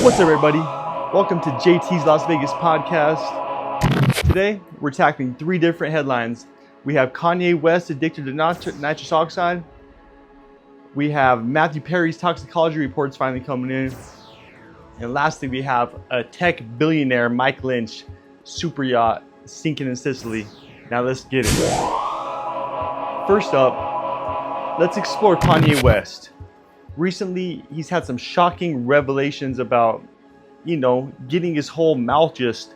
What's up, everybody? Welcome to JT's Las Vegas podcast. Today, we're tackling three different headlines. We have Kanye West addicted to nitrous oxide. We have Matthew Perry's toxicology reports finally coming in. And lastly, we have a tech billionaire, Mike Lynch, super yacht sinking in Sicily. Now let's get it. First up, let's explore Kanye West. Recently, he's had some shocking revelations about, getting his whole mouth just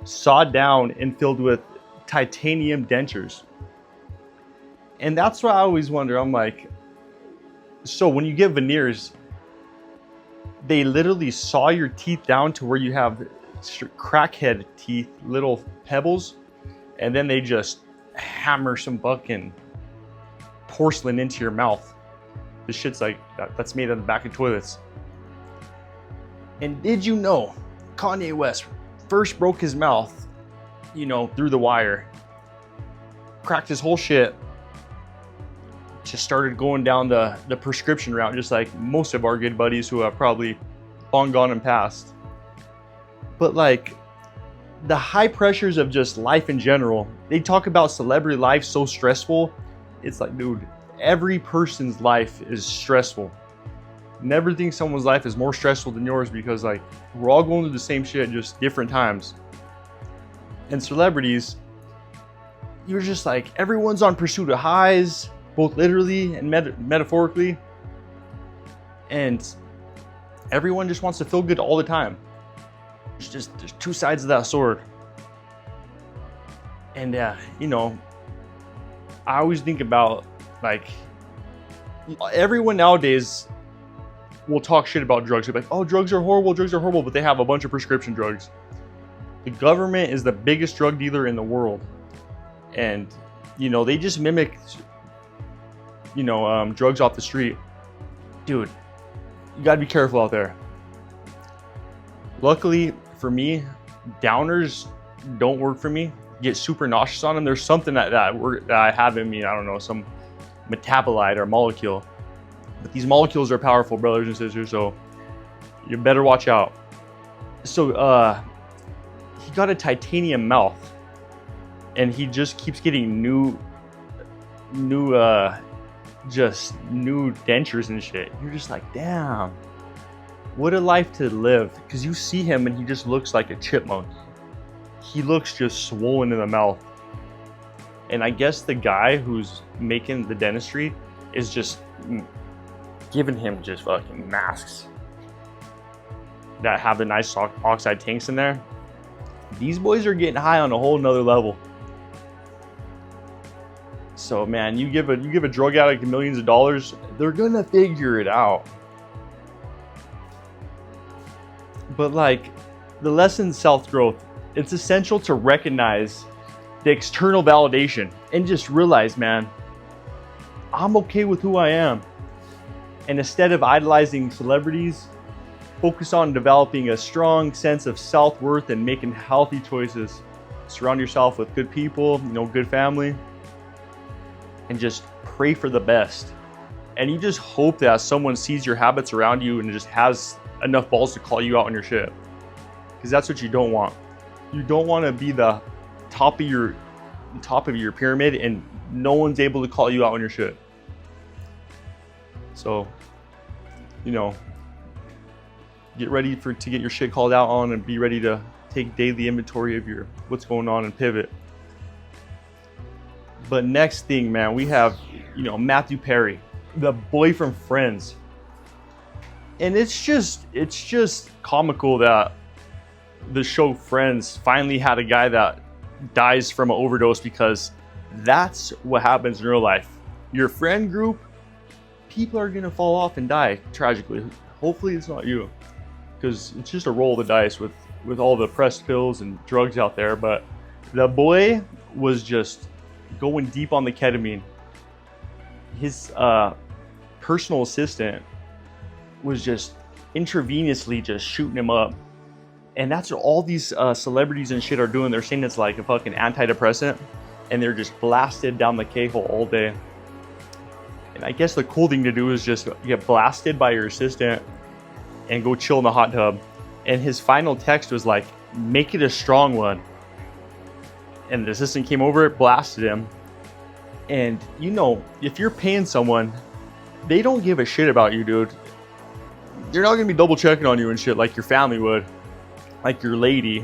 sawed down and filled with titanium dentures. And that's why I always wonder, I'm like, so when you get veneers, they literally saw your teeth down to where you have crackhead teeth, little pebbles, and then they just hammer some fucking porcelain into your mouth. This shit's like, that's made on the back of toilets. And did you know Kanye West first broke his mouth, through the wire, cracked his whole shit, just started going down the prescription route, just like most of our good buddies who have probably long gone and passed. But like the high pressures of just life in general, they talk about celebrity life so stressful. It's like, dude, every person's life is stressful. Never think someone's life is more stressful than yours, because like we're all going through the same shit, just different times. And celebrities, you're just like, everyone's on pursuit of highs, both literally and metaphorically. And everyone just wants to feel good all the time. There's two sides of that sword. And I always think about, like, everyone nowadays will talk shit about drugs. They're like, oh, drugs are horrible, but they have a bunch of prescription drugs. The government is the biggest drug dealer in the world. And, they just mimic, drugs off the street. Dude, you gotta be careful out there. Luckily for me, downers don't work for me. Get super nauseous on them. There's something that I have in me. I don't know, some metabolite or molecule. But these molecules are powerful, brothers and sisters, so you better watch out. So he got a titanium mouth, and he just keeps getting new dentures and shit. You're just like, damn, what a life to live. Because you see him and he just looks like a chipmunk. He looks just swollen in the mouth. And I guess the guy who's making the dentistry is just giving him just fucking masks that have the nice oxide tanks in there. These boys are getting high on a whole nother level. So man, you give a drug addict millions of dollars, they're gonna figure it out. But like, the lesson self-growth, it's essential to recognize the external validation and just realize, man, I'm okay with who I am. And instead of idolizing celebrities, focus on developing a strong sense of self-worth and making healthy choices. Surround yourself with good people, good family, and just pray for the best. And you just hope that someone sees your habits around you and just has enough balls to call you out on your shit. Because that's what you don't want. You don't want to be the top of your pyramid and no one's able to call you out on your shit. So, get ready to get your shit called out on, and be ready to take daily inventory of what's going on and pivot. But next thing, man, we have, Matthew Perry, the boy from Friends. And it's just comical that the show Friends finally had a guy that dies from an overdose, because that's what happens in real life. Your friend group, people are gonna fall off and die tragically. Hopefully it's not you, because it's just a roll of the dice with all the pressed pills and drugs out there. But the boy was just going deep on the ketamine. His personal assistant was just intravenously just shooting him up. And that's what all these celebrities and shit are doing. They're saying it's like a fucking antidepressant, and they're just blasted down the K-hole all day. And I guess the cool thing to do is just get blasted by your assistant and go chill in the hot tub. And his final text was like, make it a strong one. And the assistant came over, blasted him. And you know, if you're paying someone, they don't give a shit about you, dude. They're not gonna be double checking on you and shit like your family would, like your lady.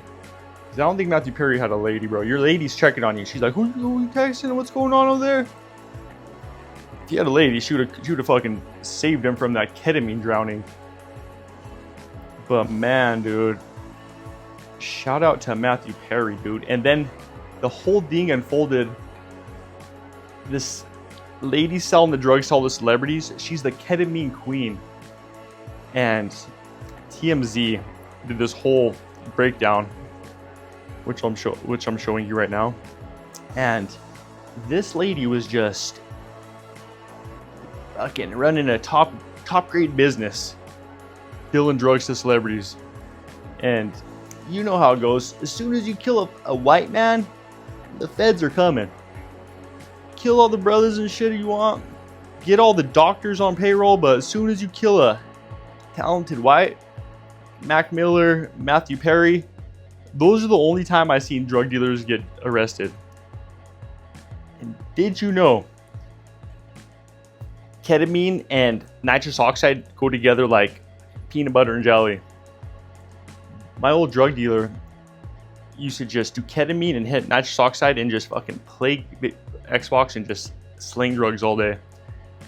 'Cause I don't think Matthew Perry had a lady, bro. Your lady's checking on you. She's like, who you texting? What's going on over there? If you had a lady, she would have fucking saved him from that ketamine drowning. But man, dude, shout out to Matthew Perry, dude. And then the whole thing unfolded. This lady selling the drugs to all the celebrities, she's the ketamine queen. And TMZ did this whole breakdown, which I'm showing you right now. And this lady was just fucking running a top grade business, dealing drugs to celebrities. And you know how it goes. As soon as you kill a white man, the feds are coming. Kill all the brothers and shit you want. Get all the doctors on payroll, but as soon as you kill a talented white, Mac Miller, Matthew Perry, those are the only time I've seen drug dealers get arrested. And did you know ketamine and nitrous oxide go together like peanut butter and jelly? My old drug dealer used to just do ketamine and hit nitrous oxide and just fucking play Xbox and just sling drugs all day.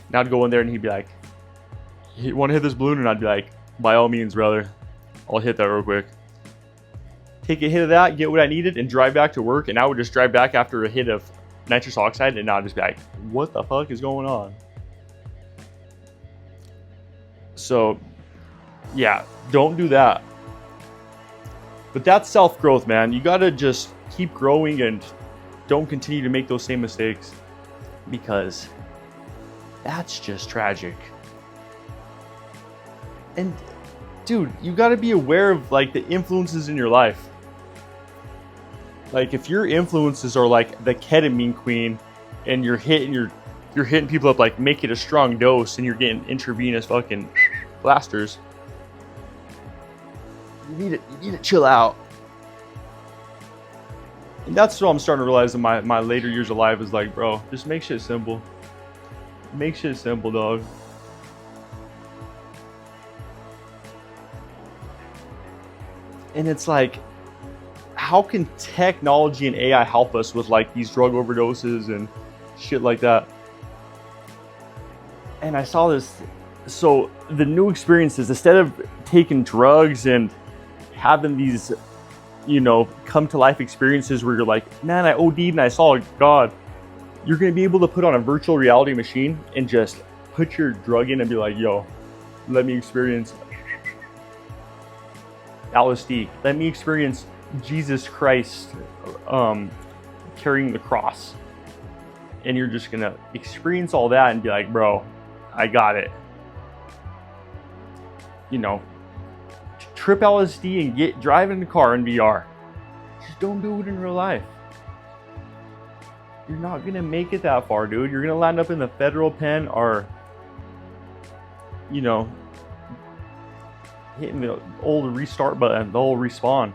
And I'd go in there and he'd be like, you want to hit this balloon? And I'd be like, by all means, brother, I'll hit that real quick. Take a hit of that, get what I needed, and drive back to work. And I would just drive back after a hit of nitrous oxide, and I'd just be like, what the fuck is going on? So, yeah, don't do that. But that's self-growth, man. You gotta just keep growing and don't continue to make those same mistakes, because that's just tragic. And dude, you gotta be aware of like the influences in your life. Like if your influences are like the ketamine queen and you're hitting people up like make it a strong dose and you're getting intravenous fucking blasters, you need to chill out. And that's what I'm starting to realize in my later years of life is like, bro, just make shit simple. Make shit simple, dog. And it's like, how can technology and AI help us with like these drug overdoses and shit like that? And I saw this. So the new experiences, instead of taking drugs and having these, you know, come to life experiences where you're like, man, I OD'd and I saw God, you're going to be able to put on a virtual reality machine and just put your drug in and be like, yo, let me experience LSD. Let me experience Jesus Christ carrying the cross. And you're just going to experience all that and be like, bro, I got it. You know, trip LSD and drive in the car in VR. Just don't do it in real life. You're not gonna make it that far, dude. You're gonna land up in the federal pen or, you know, hitting the old restart button, the old respawn.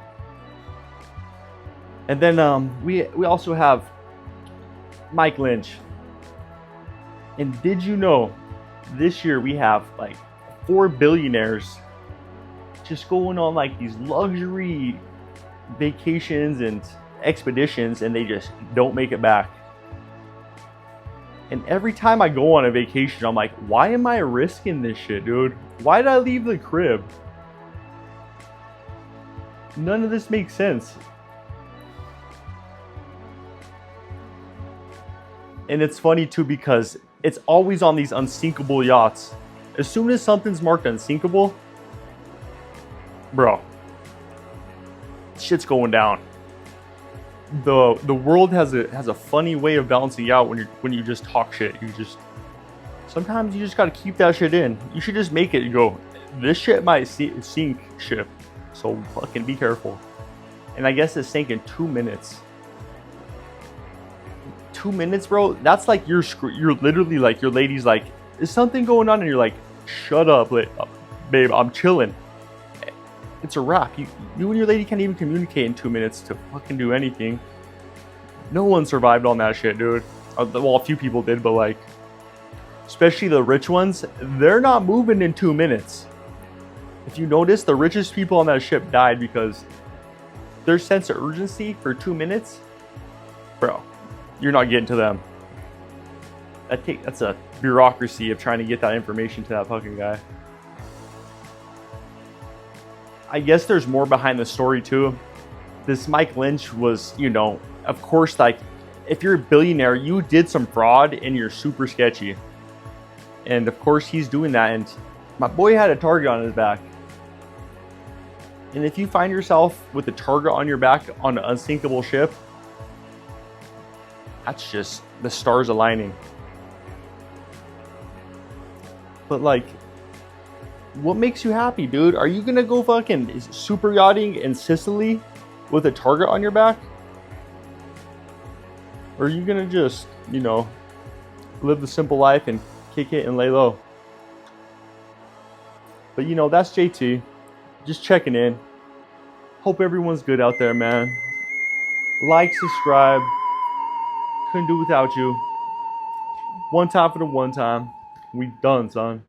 And then we also have Mike Lynch. And did you know this year we have like 4 billionaires just going on like these luxury vacations and expeditions, and they just don't make it back. And every time I go on a vacation, I'm like, why am I risking this shit, dude? Why did I leave the crib? None of this makes sense. And it's funny too, because it's always on these unsinkable yachts. As soon as something's marked unsinkable, bro, shit's going down. The world has a funny way of balancing out when you just talk shit. Sometimes you just gotta keep that shit in. You should just make it go, this shit might sink ship, so fucking be careful. And I guess it sank in 2 minutes. 2 minutes, bro. That's like you're literally like, your lady's like, is something going on? And you're like, shut up, babe, I'm chilling. it's a wrap. You and your lady can't even communicate in 2 minutes to fucking do anything. No one survived on that shit, dude. Well, a few people did, but like, especially the rich ones, they're not moving in 2 minutes. If you notice, the richest people on that ship died because their sense of urgency for 2 minutes, bro, you're not getting to them. That's a bureaucracy of trying to get that information to that fucking guy. I guess there's more behind the story too. This Mike Lynch was, you know, of course, like, if you're a billionaire, you did some fraud and you're super sketchy. And of course he's doing that, and my boy had a target on his back. And if you find yourself with a target on your back on an unsinkable ship, that's just the stars aligning. But like, what makes you happy, dude? Are you gonna go fucking super yachting in Sicily with a target on your back? Or are you gonna just, you know, live the simple life and kick it and lay low? But you know, that's JT. Just checking in. Hope everyone's good out there, man. Like, subscribe. Couldn't do without you. One time for the one time. We done, son.